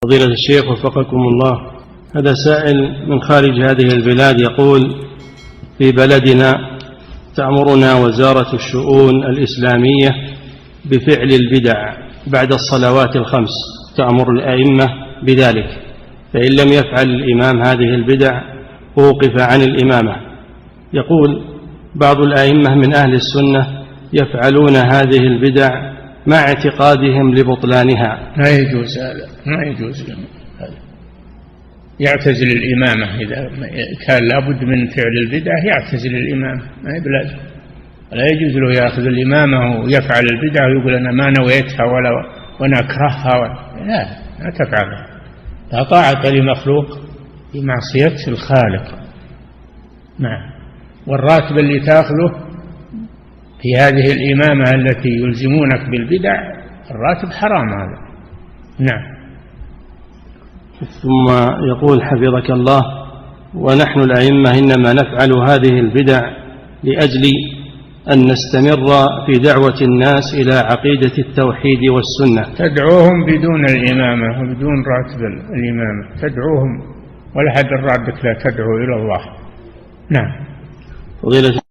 فضيلة الشيخ وفقكم الله، هذا سائل من خارج هذه البلاد يقول: في بلدنا تأمرنا وزارة الشؤون الإسلامية بفعل البدع بعد الصلوات الخمس، تأمر الأئمة بذلك، فإن لم يفعل الإمام هذه البدع ووقف عن الإمامة. يقول: بعض الأئمة من أهل السنة يفعلون هذه البدع مع اعتقادهم لبطلانها. لا يجوز هذا، ما يجوز هذا. يعتزل الإمامة إذا كان لابد من فعل البدع، يعتزل الإمامة، ما هي بلازم. لا يجوز له يأخذ الإمامة ويفعل البدع ويقول أنا ما نويتها وأنا أكرهها لا تفعلها. لا طاعة لمخلوق في معصية الخالق. نعم. والراتب اللي تأخذه في هذه الإمامة التي يلزمونك بالبدع الراتب حرام هذا. نعم. ثم يقول حفظك الله: ونحن الأئمة إنما نفعل هذه البدع لأجل أن نستمر في دعوة الناس إلى عقيدة التوحيد والسنة. تدعوهم بدون الإمامة وبدون راتب الإمامة، تدعوهم ولا حد رادك لا تدعو إلى الله. نعم. فضيلة